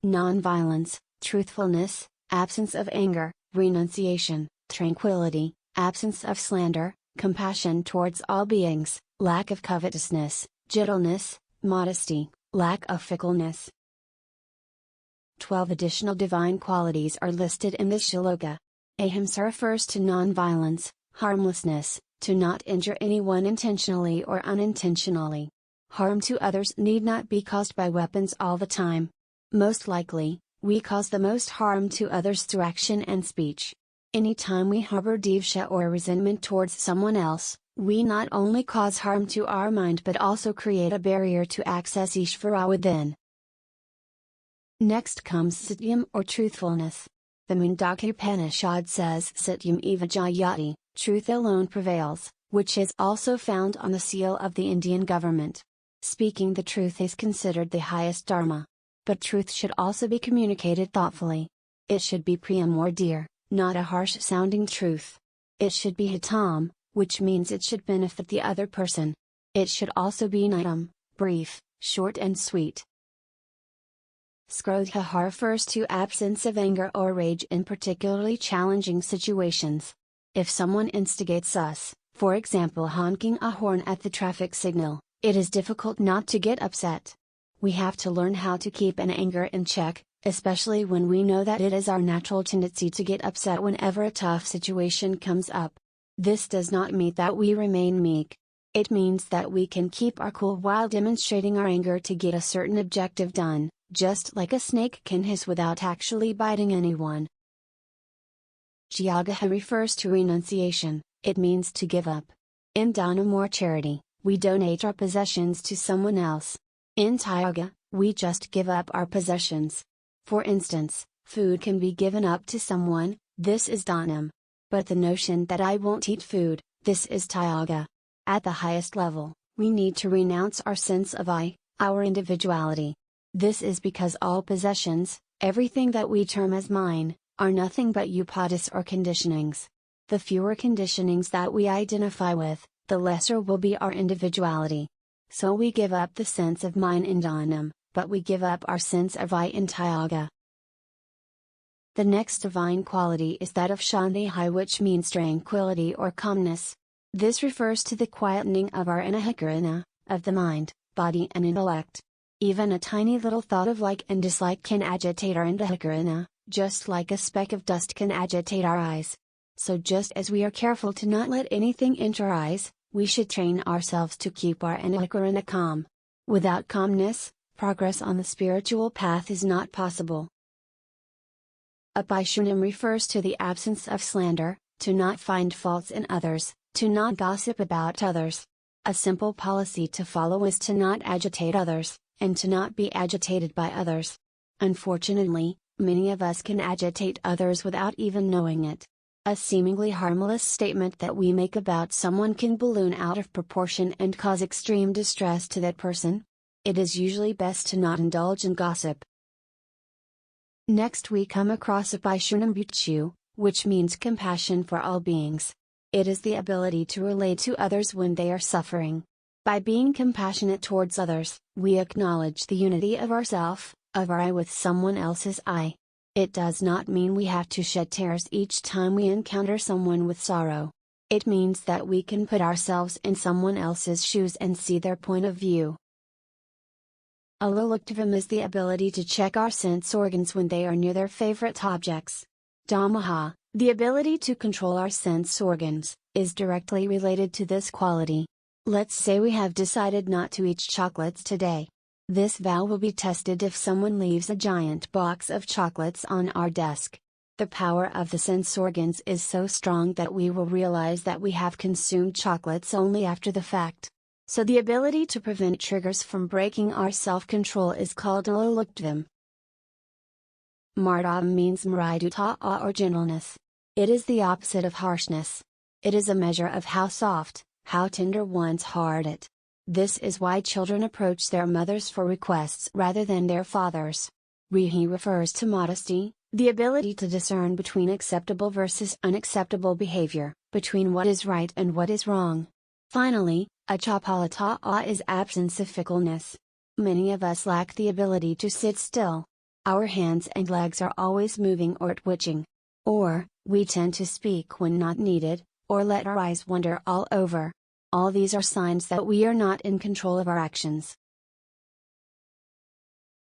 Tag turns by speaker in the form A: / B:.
A: non-violence, truthfulness, absence of anger, renunciation, tranquility, absence of slander, compassion towards all beings, lack of covetousness, gentleness, modesty, lack of fickleness. 12 additional divine qualities are listed in this shloka. Ahimsa refers to non-violence, harmlessness, to not injure anyone intentionally or unintentionally. Harm to others need not be caused by weapons all the time. Most likely, we cause the most harm to others through action and speech. Anytime we harbor dvesha or resentment towards someone else, we not only cause harm to our mind but also create a barrier to access Ishvara within. Next comes Satyam or truthfulness. The Mundaka Upanishad says Satyam eva jayati, truth alone prevails, which is also found on the seal of the Indian government. Speaking the truth is considered the highest dharma. But truth should also be communicated thoughtfully. It should be priyam or dear, not a harsh sounding truth. It should be hitam, which means it should benefit the other person. It should also be nitam, brief, short and sweet. Akrodhaha refers to absence of anger or rage in particularly challenging situations. If someone instigates us, for example honking a horn at the traffic signal, it is difficult not to get upset. We have to learn how to keep an anger in check, especially when we know that it is our natural tendency to get upset whenever a tough situation comes up. This does not mean that we remain meek. It means that we can keep our cool while demonstrating our anger to get a certain objective done, just like a snake can hiss without actually biting anyone. Tyaagaha refers to renunciation. It means to give up. In danam or charity, we donate our possessions to someone else. In tyaagaha, we just give up our possessions. For instance, food can be given up to someone, this is danam. But the notion that I won't eat food, this is tyaagaha. At the highest level, we need to renounce our sense of I, our individuality. This is because all possessions, everything that we term as mine, are nothing but upadas or conditionings. The fewer conditionings that we identify with, the lesser will be our individuality. So we give up the sense of mine in danam, but we give up our sense of I in tyaagaha. The next divine quality is that of shaantihi, which means tranquility or calmness. This refers to the quietening of our antakarana, of the mind, body and intellect. Even a tiny little thought of like and dislike can agitate our antakarana, just like a speck of dust can agitate our eyes. So just as we are careful to not let anything enter our eyes, we should train ourselves to keep our antakarana calm. Without calmness, progress on the spiritual path is not possible. Apaishunam refers to the absence of slander, to not find faults in others, to not gossip about others. A simple policy to follow is to not agitate others, and to not be agitated by others. Unfortunately, many of us can agitate others without even knowing it. A seemingly harmless statement that we make about someone can balloon out of proportion and cause extreme distress to that person. It is usually best to not indulge in gossip. Next we come across apaishunam bhooteshu, which means compassion for all beings. It is the ability to relate to others when they are suffering. By being compassionate towards others, we acknowledge the unity of ourself, of our I with someone else's I. It does not mean we have to shed tears each time we encounter someone with sorrow. It means that we can put ourselves in someone else's shoes and see their point of view. Aloluptvam is the ability to check our sense organs when they are near their favorite objects. Dayaa, the ability to control our sense organs, is directly related to this quality. Let's say we have decided not to eat chocolates today. This vow will be tested if someone leaves a giant box of chocolates on our desk. The power of the sense organs is so strong that we will realize that we have consumed chocolates only after the fact. So the ability to prevent triggers from breaking our self-control is called aloluptvam. Maardavam means mriduta or gentleness. It is the opposite of harshness. It is a measure of how soft, how tender one's heart is. This is why children approach their mothers for requests rather than their fathers. Hreehi refers to modesty, the ability to discern between acceptable versus unacceptable behavior, between what is right and what is wrong. Finally, achaapalam is absence of fickleness. Many of us lack the ability to sit still. Our hands and legs are always moving or twitching. Or, we tend to speak when not needed, or let our eyes wander all over. All these are signs that we are not in control of our actions.